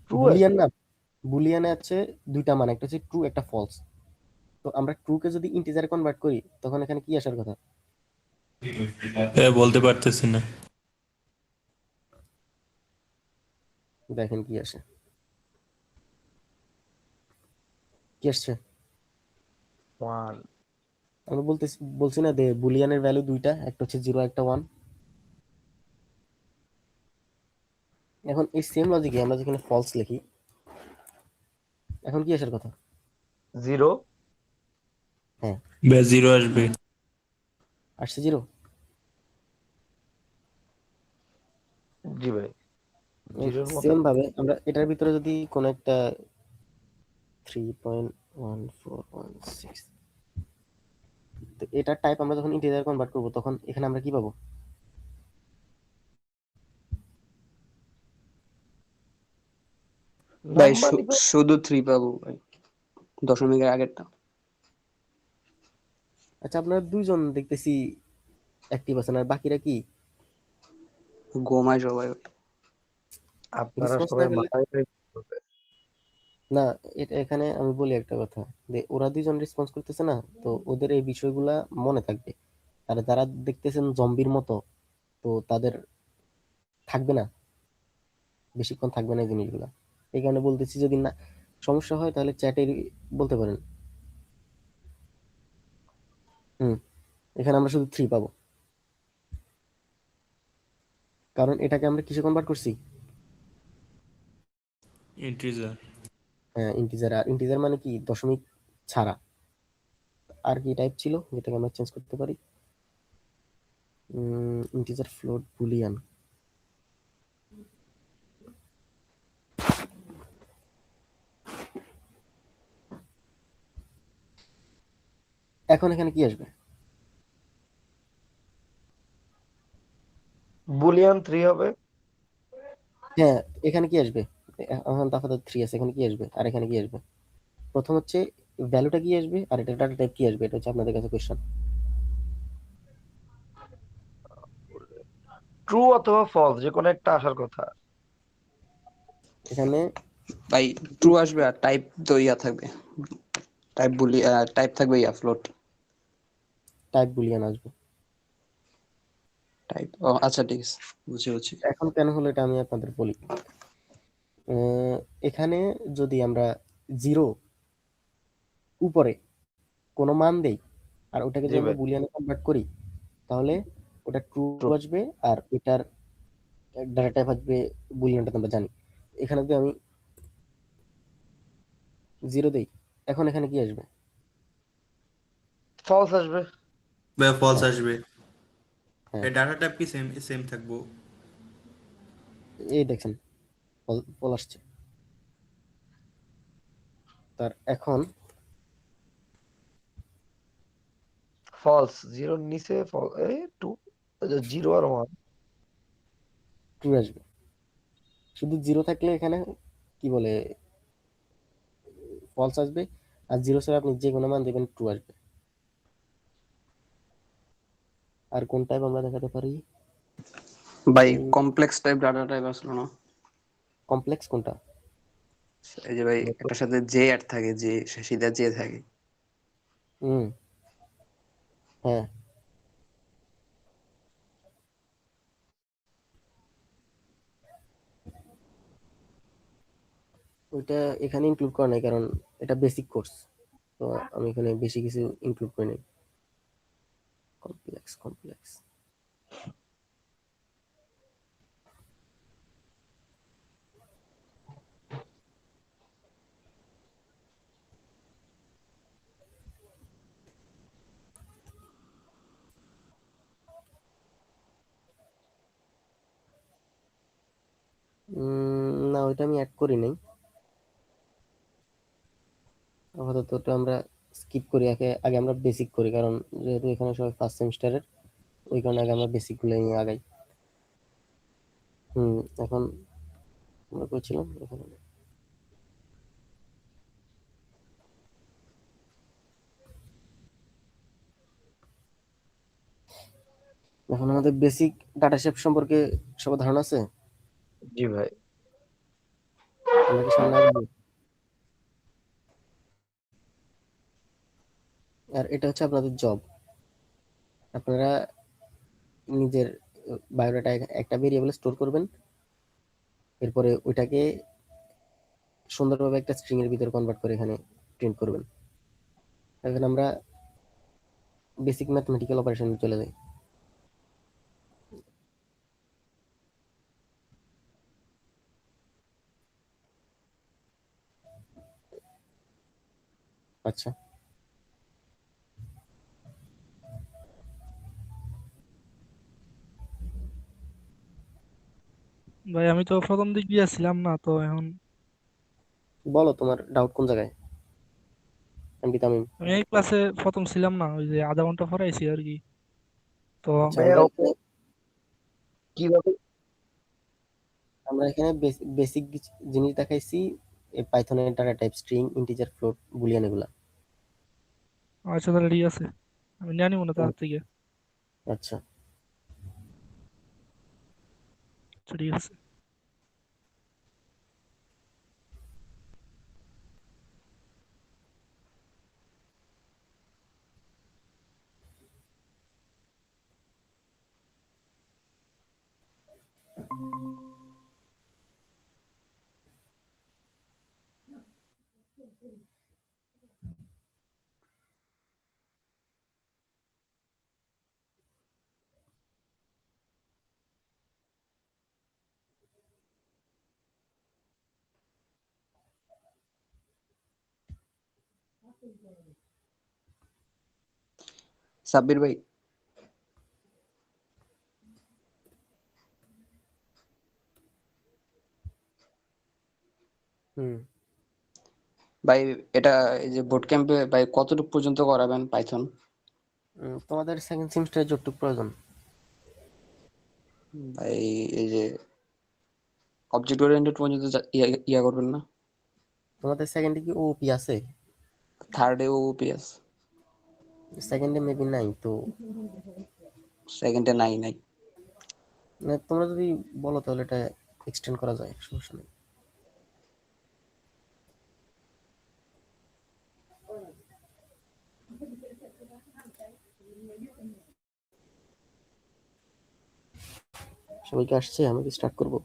ট্রু বুলিয়ান আসবে। না, বুলিয়ানে আছে দুইটা মান, একটা হচ্ছে ট্রু, একটা ফলস। তো আমরা ট্রু কে যদি ইন্টিজারে কনভার্ট করি, তখন এখানে কি আসার কথা? বলতে পারতেছি না। দেখেন কি আসে, কি আসছে। ওয়ান। আমরা বলছি না যে বুলিয়ানের ভ্যালু দুইটা, একটা হচ্ছে 0, একটা 1। এখন এই সেম লজিকে আমরা যেখানে ফলস লিখি, এখন কি আসার কথা? 0। হ্যাঁ, ভাইয়া জিরো আসবে। আসছে 0। জি ভাই, 0-র মতো। সেম ভাবে আমরা এটার ভিতরে যদি কোনো একটা 3.1416, তো এটার টাইপ আমরা যখন ইন্টিজার কনভার্ট করব তখন এখানে আমরা কি পাবো? ভাই নাম্বার নিবে। শুধু 3 পাবো ভাই, দশমিকের আগেরটা। আচ্ছা, আপনারা দুইজন দেখতেছি অ্যাক্টিভ আছেন, আর বাকিরা কি ঘুমায় সবাই। আপনারা রেসপন্স না সবাই করলে? মাথায় না, এটা এখানে আমি বলি একটা কথা, যে ওরা দুইজন রেসপন্স করতেছে না, তো ওদের এই বিষয়গুলা মনে থাকবে। আর যারা দেখতেছেন জম্বির মতো, তো তাদের থাকবে না, বেশিক্ষণ থাকবে না এই জিনিসগুলা। এই কারণে বলতেছি, যদি না সমস্যা হয় তাহলে চ্যাটে বলতে পারেন। হুম, এখানে আমরা শুধু 3 পাবো, কারণ এটাকে আমরা কিসে কনভার্ট করছি? ইন্টিজার। হ্যাঁ, ইন্টিজার। আর ইন্টিজার মানে কি? দশমিক ছাড়া। আর কি টাইপ ছিল যেটাকে আমরা চেঞ্জ করতে পারি? Integer, float, Boolean. এখন এখানে কি আসবে? বুলিয়ান 3 হবে। হ্যাঁ, এখানে কি আসবে? এখন তারপরে 3 আছে, এখানে কি আসবে? আর এখানে কি আসবে? প্রথম হচ্ছে ভ্যালুটা কি আসবে, আর এটা ডাটা টাইপ কি আসবে? এটা হচ্ছে আপনাদের কাছে কোশ্চেন। ট্রু অথবা ফলস যে কোনো একটা আসার কথা। এখানে ভাই ট্রু আসবে, আর টাইপ তো ইয়া থাকবে, টাইপ থাকবে ইয়া ফ্লোট টাইপ বুলিয়ান আসবে। টাইপ। ও আচ্ছা, ঠিক আছে, বুঝছি। এখন কেন হলো এটা আমি আপনাদের বলি। এখানে যদি আমরা 0 উপরে কোনো মান দেই, আর ওটাকে জি যদি আমরা ভাই, বুলিয়ানে কনভার্ট করি, তাহলে ওটা ট্রু ট্রু। আসবে, আর এটার ডাটা টাইপ আসবে বুলিয়ানটা, আমরা জানি। এখানে যদি আমি 0 দেই, এখন এখানে কি আসবে? ফলস আসবে। ভাইয়া ফলস হ্যাঁ, আসবে। হ্যাঁ, এই ডাটা টাইপ কি সেম সেম থাকবো? এই দেখেন, ফল ফল আসছে। তার এখন ফলস 0-র নিচে এই 2, 0 আর 1। ট্রু আসবে। শুধু 0 থাকলে এখানে কি বলে ফলস আসবে, আর 0 ছাড়া আপনি যে কোনো মান দেবেন ট্রু আসবে। আর কোন টাইপ আমরা দেখাতে পারি? ভাই কমপ্লেক্স টাইপ ডাটা টাইপ আসলো না? কমপ্লেক্স কোনটা? এই যে ভাই একটার সাথে জে অ্যাড থাকে, যে সিধা জে থাকে। হুম, হ্যাঁ, ওইটা এখানে ইনক্লুড করা নাই, কারণ এটা বেসিক কোর্স, তো আমি এখানে বেশি কিছু ইনক্লুড করি নাই। Complex, complex. না, ওইটা আমি অ্যাড করি নাই। আপাতত ওটা আমরা স্কিপ করি। আগে আগে আমরা বেসিক করি, কারণ যেহেতু এখানে সবাই ফার্স্ট সেমিস্টারের, ওই কারণে আগে আমরা বেসিক গুলো নিয়ে আগাই। হুম, এখন আমরা করছিলাম এখানে। এখন আমাদের বেসিক ডাটা শেপ সম্পর্কে সবার ধারণা আছে? জি ভাই। আমরা কি সামনে আগাবো? আর এটা হচ্ছে আপনাদের জব। আপনারা নিজের বায়োডাটা একটা ভেরিয়েবলে স্টোর করবেন, এরপরে ওইটাকে সুন্দরভাবে একটা স্ট্রিং এর ভিতরে কনভার্ট করে এখানে প্রিন্ট করবেন। এখন আমরা বেসিক ম্যাথমেটিক্যাল অপারেশন চলে যাই। আচ্ছা। ভাই আমি তো প্রথম দিক দিয়ে ছিলাম না, তো এখন বলো তোমার ডাউট কোন জায়গায়? আমি তামিম। আমি এই ক্লাসে প্রথম ছিলাম না, ওই যে আধা ঘন্টা পড়াইছি আর কি। তো আচ্ছা, ভাইয়া কিভাবে আমরা এখানে বেসিক জিনিস দেখাইছি, পাইথনের data type, string, integer, float, boolean, এগুলা। আচ্ছা তাহলে ঠিক আছে, আমি জানি মনে হুম, তার থেকে। আচ্ছা। আচ্ছা, ঠিক আছে। সাব্বির ভাই, হুম। ভাই এটা এই যে বোট ক্যাম্পে ভাই কতটুকু পর্যন্ত করাবেন পাইথন? তোমাদের সেকেন্ড সেমিস্টারে যতটুকু প্রয়োজন। ভাই এই যে অবজেক্ট ওরিয়েন্টেড পর্যন্ত ইয়া করবেন না? তোমাদের সেকেন্ডে কি ওপি আছে? থার্ডে ওপিএস, সেকেন্ডে মেবি নাই তো। সেকেন্ডে নাই নাই। মানে তোমরা যদি বলো তাহলে এটা এক্সটেন্ড করা যায়, সমস্যা নেই। সবাইকে আসছে, আমি কি স্টার্ট করবো?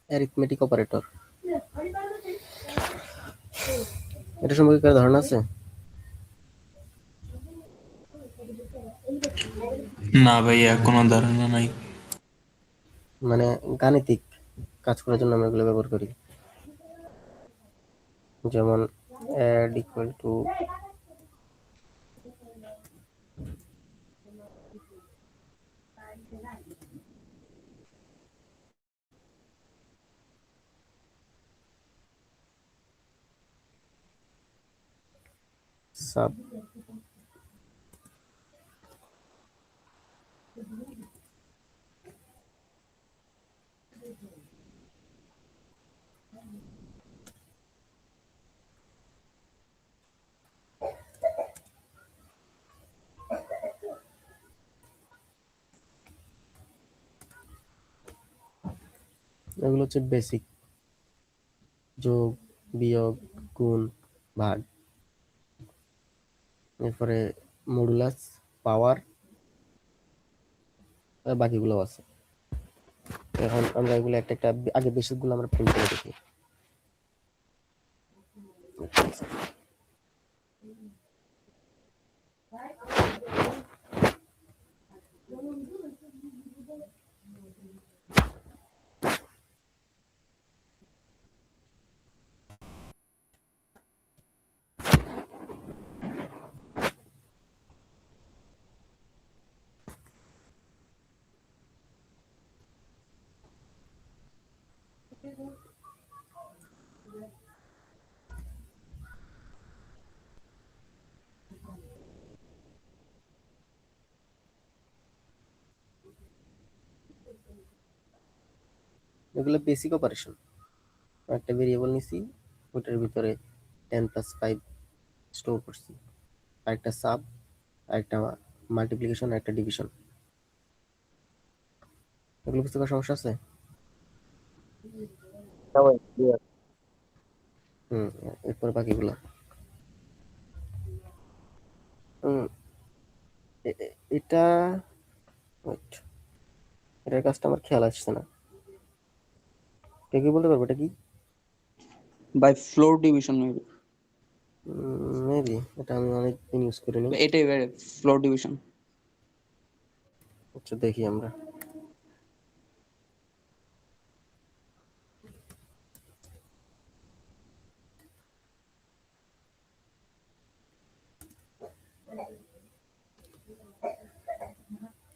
অ্যারিথমেটিক অপারেটর, এটা সম্পর্কে কারো ধারণা আছে? না ভাইয়া, কোনো ধারণা নাই। মানে গাণিতিক কাজ করার জন্য আমরা এগুলো ব্যবহার করি। যেমন অ্যাড ইকুয়াল টু, সাব, এগুলো হচ্ছে বেসিক। যোগ, বিয়োগ, গুণ, ভাগ, এরপরে মডুলাস, পাওয়ার, বাকিগুলো আছে। এখন আমরা এগুলো একটা একটা আগে বেসিকগুলো আমরা প্রিন্ট করে দেখি। এগুলো বেসিক অপারেশন। একটা ভেরিয়েবল নিছি, ওটার ভিতরে 10+5 স্টোর করছি, আরেকটা সাব, আরেকটা মাল্টিপ্লিকেশন, একটা ডিভিশন। এগুলো বুঝতে কোনো সমস্যা আছে? হ্যাঁ ভাই, clear। হুম, এরপর বাকিগুলো হুম, এটা wait, এটার কাজটা আমার খেয়াল আসছে না। কে কি বলতে পারবো এটা কি? By floor division maybe, maybe এটা আমি অনেকদিন ইউজ করিনি। এটাই ফ্লোর ডিভিশন। আচ্ছা দেখি আমরা।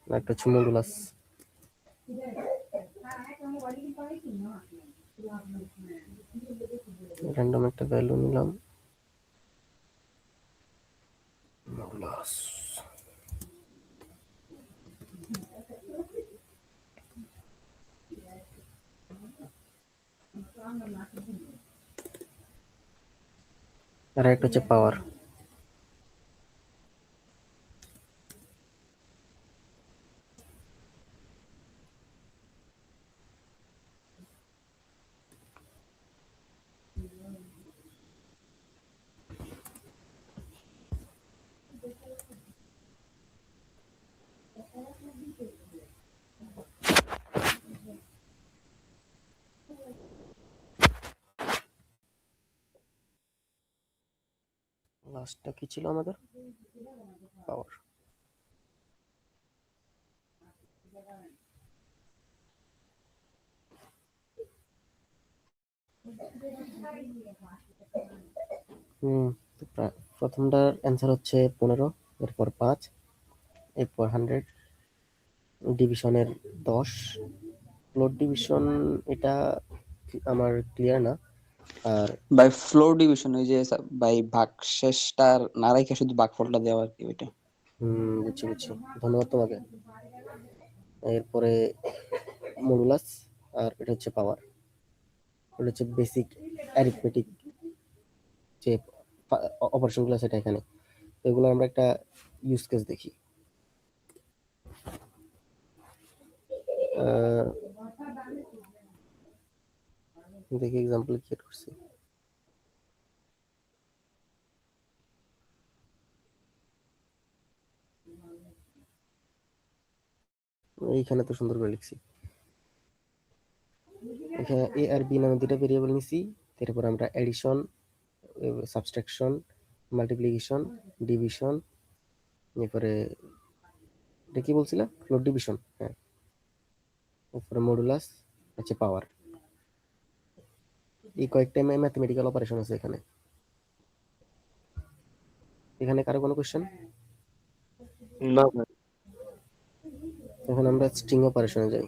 একটা হচ্ছে মডুলাস। র্যান্ডম একটা ভ্যালু নিলাম, মডুলাস। আর একটা হচ্ছে পাওয়ার। লাস্টটা কি ছিল আমাদের? পাওয়ার। হুম, তো প্রথমটার অ্যান্সার হচ্ছে 15, এরপর 5, এরপর 100, ডিভিশনের 10। ফ্লোর ডিভিশন এটা আমার ক্লিয়ার না। আর বাই ফ্লোর ডিভিশন ওই যে বাই ভাগ শেষটা না রেখে শুধু ভাগফলটা দেওয়া আর কি ওইটা। বুঝছি বুঝছি, ধন্যবাদ তোমাকে। এরপরে মডুলাস, আর এটা হচ্ছে পাওয়ার। এটা হচ্ছে বেসিক অ্যারিথমেটিক যে অপারেশনগুলো সেটা এখানে। তো এগুলো আমরা একটা ইউজ কেস দেখি। আহ, দেখি এক্সাম্পল ক্রিয়েট করছি। এইখানে তো সুন্দর করে লিখছি। এখানে এ আর বি নামে দুটো ভেরিয়েবল নিছি, তারপর আমরা এডিশন, সাবট্রাকশন, মাল্টিপ্লিকেশন, ডিভিশন, এরপরে এটা কি বলছিলাম, ফ্লোর ডিভিশন, হ্যাঁ, এরপরে মডুলাস, হচ্ছে পাওয়ার। এই কয়েকটা ম্যাথমেটিক্যাল অপারেশন আছে এখানে। এখানে কারো কোনো কোশ্চেন? না ভাই। এখন আমরা স্ট্রিং অপারেশনে যাই।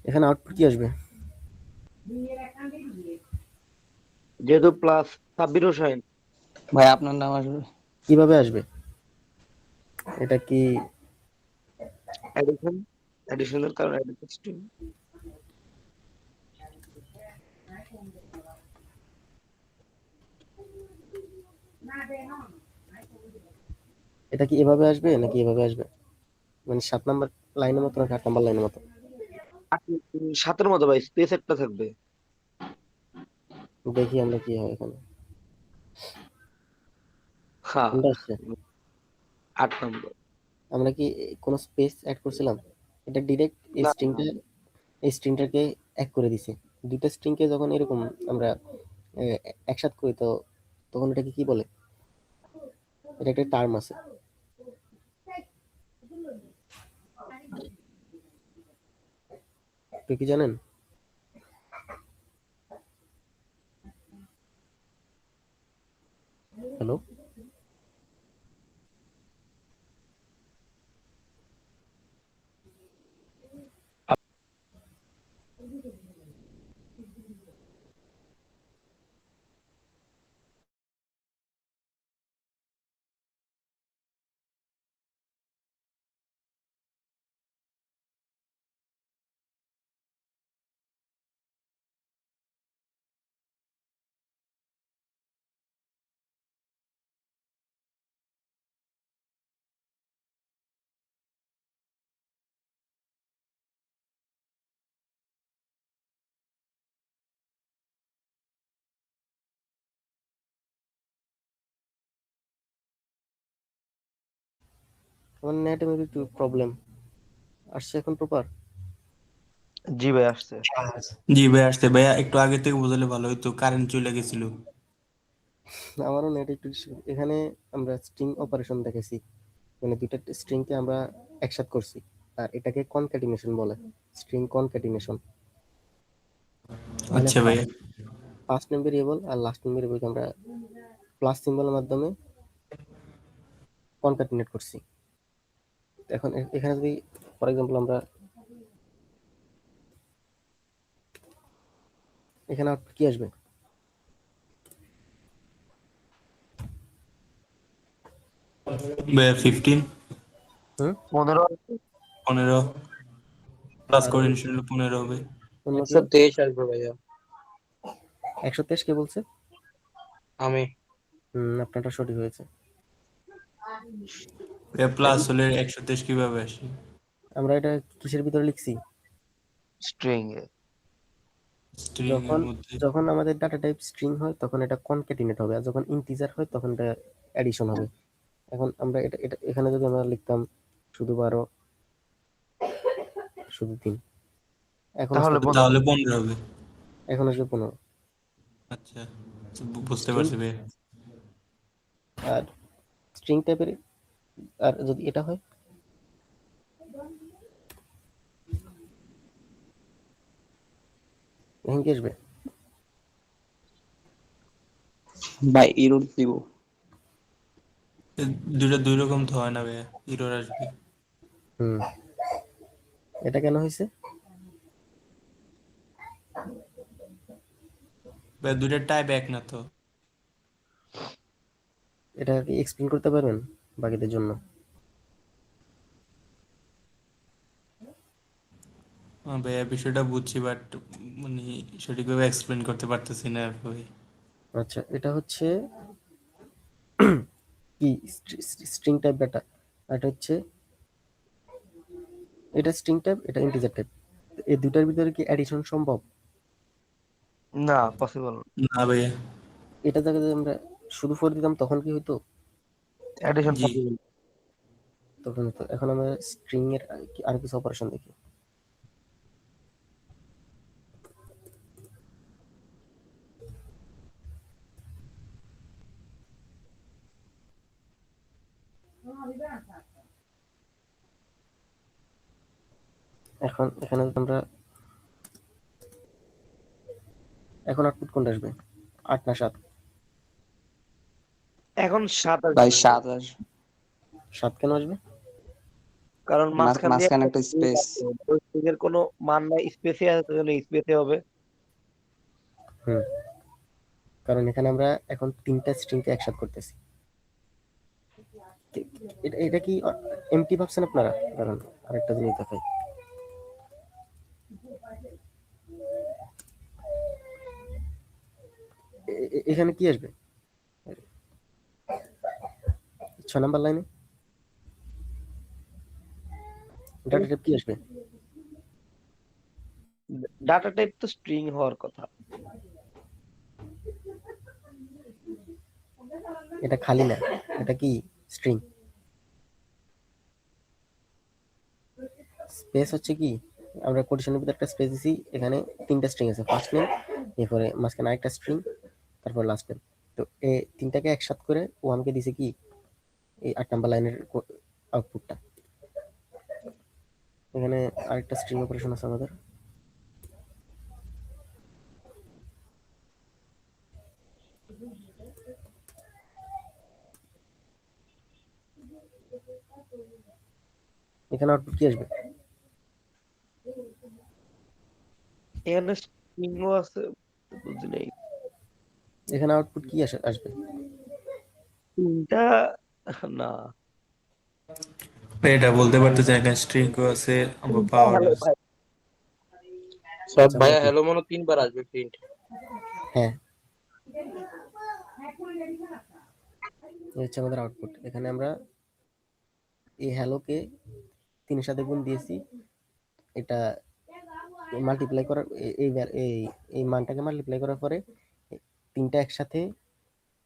এখানে আউটপুট কি আসবে? যেহেতু প্লাস সাব্বির হোসেন। ভাই আপনার নাম আসবে। কিভাবে আসবে এটা কি? এডিশন, এডিশনের কারণ এডিশন। এটা কি এভাবে আসবে নাকি এভাবে আসবে? মানে 7 নাম্বার লাইনের মতো নাকি 8 নাম্বার লাইনের মতো? 7-এর মতো ভাই, স্পেস একটা থাকবে। দেখি আমরা কি হয় এখানে। হ্যাঁ, কোনটা আসছে? 8 নম্বর। আমরা কি কোনো স্পেস অ্যাড করছিলাম? এটা ডিরেক্ট না, এই স্ট্রিংটাকে এক করে দিছে। দুইটা স্ট্রিংকে যখন এরকম আমরা একসাথ করি তো তখন এটাকে কি বলে? এটা একটা টার্ম আছে, আপনি কি জানেন? হ্যালো, আমার নেটে মেবি একটু প্রবলেম আসছে এখন প্রপার। জি ভাই আসছে। জি ভাই আসতে ভাইয়া, একটু আগে থেকে বোঝালে ভালো হতো, কারেন্ট চলে গেছিল। আমারও নেট একটু এখানে আমরা স্ট্রিং অপারেশন দেখেছি, মানে দুইটা স্ট্রিংকে আমরা একসাথে করছি, আর এটাকে কনক্যাটিনেশন বলে, স্ট্রিং কনক্যাটিনেশন। মানে আচ্ছা ভাইয়া। ফার্স্ট নেম ভেরিয়েবল আর লাস্ট নেম ভেরিয়েবলকে আমরা প্লাস সিম্বলের মাধ্যমে কনক্যাটিনেট করছি। এখন এখানে যদি ফর এক্সাম্পল আমরা এখানে আউটপুট কি আসবে? ভাইয়া 15, হুম, 15। 15 প্লাস আর করে নিশ্চয়ই 15 হবে। অন্য কেউ? 123 আসবে ভাইয়া। 123 কে বলছে? আমি আপনারটা সঠিক হয়েছে। ভাইয়া প্লাস এখন হলে 123 কিভাবে আসে? আমরা এটা কিসের ভিতরে লিখছি? স্ট্রিং এ। স্ট্রিং এর যখন মধ্যে। যখন আমাদের ডাটা টাইপ স্ট্রিং হয় তখন এটা কনক্যাটিনেট হবে, আর যখন ইন্টিজার হয় তখন এটা অ্যাডিশন হবে। এখন আমরা এটা এটা এখানে যদি আমরা লিখতাম শুধু 12 শুধু 3, এখন আসতো তাহলে 15। তাহলে 15 হবে। এখন আসবে 15। আচ্ছা, বুঝতে স্ট্রিং পারছি ভাইয়া। আর স্ট্রিং টাইপের, আর যদি এটা হয় এখন কি আসবে? ভাই ইরোর দিব। দুইটা দুই রকম তো হয় না ভাইয়া, এরর আসবে। হুম, এটা কেন হয়েছে? ভাইয়া দুইটা টাইপ এক না তো। এটা কি এক্সপ্লেন করতে পারবেন বাকিদের জন্য? ভাইয়া বিষয়টা বুঝছি, বাট মানে সঠিকভাবে এক্সপ্লেন করতে পারতেছি না ভাই। আচ্ছা, এটা হচ্ছে কি স্ট্রিং টাইপ ডাটা, আর এটা হচ্ছে এটা স্ট্রিং টাইপ, এটা ইন্টিজার টাইপ। এই দুটার ভিতরে কি অ্যাডিশন সম্ভব? না, পসিবল। না ভাইয়া। এটা জায়গায় যদি আমরা শুধু 4 দিতাম তখন কি হতো? অ্যাডিশন জি পসিবল। তখন হতো। এখন আমরা স্ট্রিং এর আর কিছু অপারেশন দেখি। এখন এখানে যদি আমরা এখন আউটপুট কোনটা আসবে, 8 না 7? এখন 7 ভাই আসবে। 7 আসবে। 7 কেন আসবে? কারণ মাঝখান দিয়ে মাঝখানে একটা একটা string স্পেস। আছে, ওই string এর কোনো মান নাই, স্পেসে আছে, তাহলে স্পেসে হবে। হুম, কারণ এখানে আমরা এখন 3টা স্ট্রিংকে একসাথে করতেছি। এটা এটা কি এমটি ভাবছেন আপনারা? কারণ আরেকটা জিনিস দেখাই, এখানে কি আসবে 6 নাম্বার লাইনে? ডাটা টাইপ কি আসবে? ডাটা টাইপ তো স্ট্রিং হওয়ার কথা। এটা খালি না, এটা কি স্ট্রিং। স্পেস হচ্ছে কি আমরা কোটেশনের ভিতরে একটা স্পেস দিছি, এখানে 3টা স্ট্রিং আছে, ফার্স্ট নেম, এরপরে মাঝখানে আরেকটা স্ট্রিং, তারপর লাস্ট নেম। তো এই 3টাকে একসাথে করে ও আমাকে দিছে কি এই 8 নাম্বার লাইনের আউটপুটটা। এখানে আরেকটা স্ট্রিং অপারেশন আছে আমাদের। এখানে আউটপুট কি আসবে? এখানে স্ট্রিংও আছে, বুঝি নাই। এখানে আউটপুট কি আসবে? তিনটা না, এটা বলতে পারতেছি না, এখানে স্ট্রিংও আছে, আবার পাওয়ার হ্যালো আছে। ভাই। সব আচ্ছা ভাইয়া ওকে, হ্যালো মনে 3 বার আসবে প্রিন্ট। হ্যাঁ এই হচ্ছে আমাদের আউটপুট। এখানে আমরা এই হ্যালোকে 3 এর সাথে গুণ দিয়েছি, এটা মাল্টিপ্লাই করার এই এই এই মানটাকে মাল্টিপ্লাই করার পরে 3টা একসাথে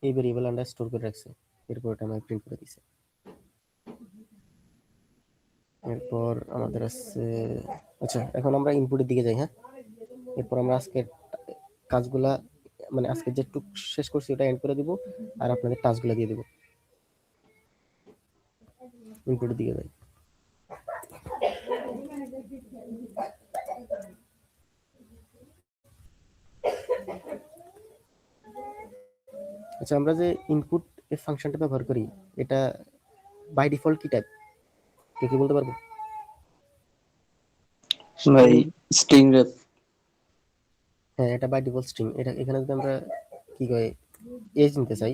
এই ভেরিয়েবল আমরা স্টোর করে রাখছি, এরপর এটা আমরা প্রিন্ট করে দিছি। এরপর আমাদের আছে, আচ্ছা এখন আমরা ইনপুটের দিকে যাই। হ্যাঁ, এরপর আমরা আজকের কাজগুলা মানে আজকে যেটুক শেষ করছি ওটা এন্ড করে দিব, আর আপনাদের টাস্কগুলো দিয়ে দিব। ইনপুটের দিকে যাই। আচ্ছা আমরা যে ইনপুট এর ফাংশনটা ব্যবহার করি, এটা বাই ডিফল্ট কি টাইপ, কে কি বলতে পারবো? ভাই স্ট্রিং রে হ্যাঁ, এটা বাই ডিফল্ট স্ট্রিং। এটা এখানে যদি আমরা কি কয় এজ নিতে চাই,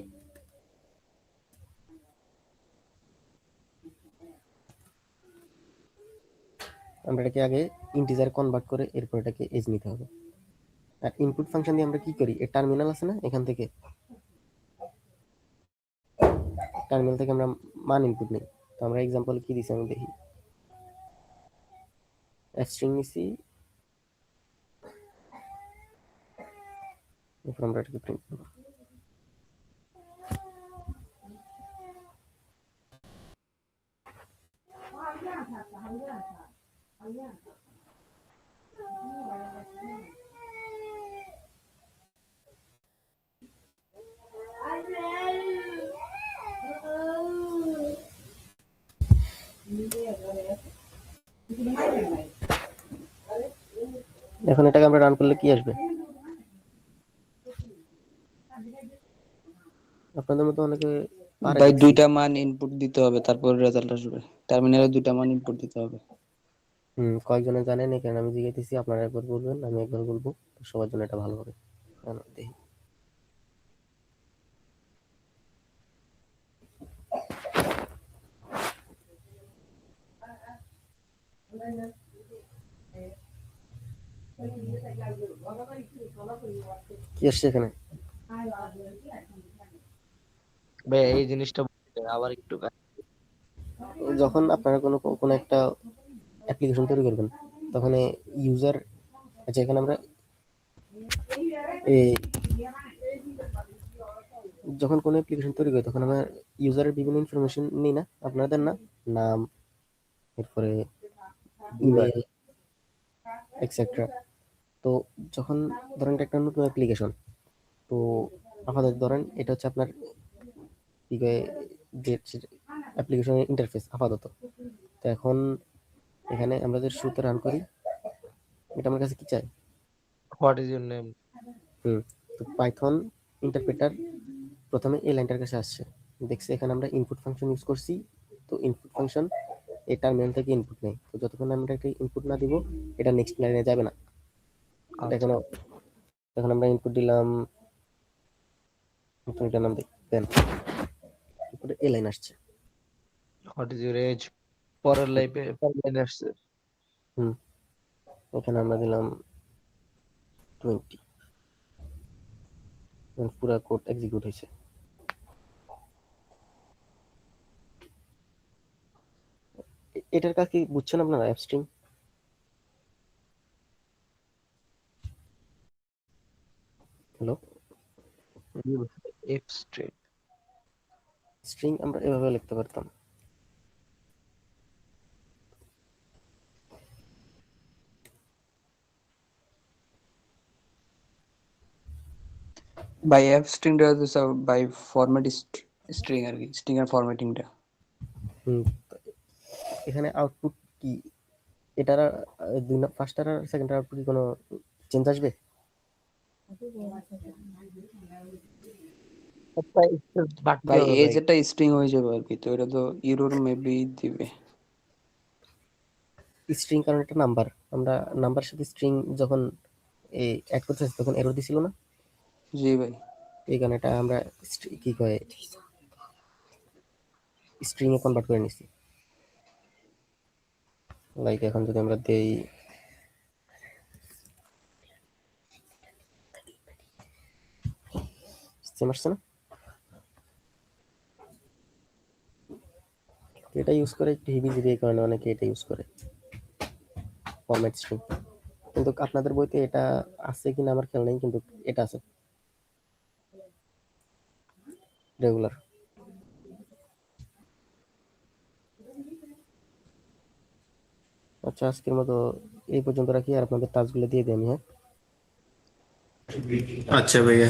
আমরা এটাকে আগে ইন্টিজার কনভার্ট করে এরপর এটাকে এজ নিতে হবে। আর ইনপুট ফাংশন দিয়ে আমরা কি করি, এর টার্মিনাল আছে না, এখান থেকে টার্মিনাল থেকে আমরা মান ইনপুট নিই। তো আমরা এক্সাম্পল কি দিছি আমি দেখি, স্ট্রিং নিছি, এরপর আমরা এটাকে প্রিন্ট করব। এখন এটাকে আমরা রান করলে কি আসবে? আপনাদের মতো অনেকে পারে ভাই দেখছি। 2টা মান ইনপুট দিতে হবে, তারপর রেজাল্ট আসবে। টার্মিনালে 2টা মান ইনপুট দিতে হবে। কয়েকজনে জানেন, এই কারণে আমি জিজ্ঞেসেছি। আপনারা একবার বলবেন, আমি একবার বলবো, তো সবার জন্য এটা ভালো হবে। দেখি কি আসছে এখানে। ভাই এই জিনিসটা বলতে আবার একটু যখন আপনারা কোনো একটা অ্যাপ্লিকেশন তৈরি করবেন, তখন ইউজার, আচ্ছা এখানে আমরা এই যখন কোনো অ্যাপ্লিকেশন তৈরি করি তখন আমরা ইউজারের বিভিন্ন ইনফরমেশন নিই না, আপনাদের না, নাম, এরপরে ইমেল, এক্সেট্রা। তো যখন ধরেন এটা একটা নতুন অ্যাপ্লিকেশন, তো আমাদের ধরেন এটা হচ্ছে আপনার কি কয় যে অ্যাপ্লিকেশনের ইন্টারফেস আপাতত। তো এখন এখানে আমরা যে শুরুতে রান করি, এটা আমার কাছে কি চাই? What is your name. তো পাইথন ইন্টারপ্রেটার প্রথমে এই লাইনটার কাছে আসছে, দেখছি এখানে আমরা ইনপুট ফাংশন ইউজ করছি। তো ইনপুট ফাংশন এই টার্মিনাল থেকে ইনপুট নেই, তো যতক্ষণ আমরা একটা ইনপুট না দিব এটা নেক্সট লাইনে যাবে না। এটা আচ্ছা, এখন আমরা ইনপুট দিলাম, এটার নাম দেন, এরপরে এই লাইন আসছে। হোয়াট ইজ ইউর এজ, পরের লাইনে আসছে। হুম এখানে আমরা দিলাম 20, পুরো কোড এক্সিকিউট হয়েছে। এটার কাজ কি বুঝছেন আপনারা? অ্যাপস্ট্রিং, হ্যালো, এফ স্ট্রিট। স্ট্রিং আমরা এভাবে লিখতে পারতাম। বাই অ্যাপ স্ট্রিংটা হচ্ছে বাই ফরম্যাট স্ট্রিং আর কি, স্ট্রিং এর ফরম্যাটিংটা। তো এখানে আউটপুট কি এটার ফার্স্টটার আর সেকেন্ডটার আউটপুট কি কোনো চেঞ্জ আসবে? একটা স্পেস বাড়তে ভাই হবে এজ ভাই। একটা স্ট্রিং হয়ে যাবে আর কি, তো এটা তো ইউরোর মেবি দিবে। স্ট্রিং কারণ একটা নাম্বার, আমরা নাম্বার সাথে স্ট্রিং যখন অ্যাড করতেছি তখন এরর দিছিল না, জি ভাই। এই কারণে এটা আমরা কি কয় স্ট্রিং এ কনভার্ট করে নিছি। লাইক এখন যদি আমরা দেই সেম আসছে না, এটা ইউজ করে একটু হিবিজিবি, এই কারণে অনেকে এটা ইউজ করে ফরম্যাট স্ট্রিং। কিন্তু আপনাদের বইতে এটা আছে কিনা আমার খেয়াল নেই, কিন্তু এটা আছে রেগুলার। আচ্ছা, আজকের মতো এই পর্যন্ত রাখি, আর আপনাদের টাস্কগুলো দিয়ে দিই আমি। হ্যাঁ, আচ্ছা ভাইয়া।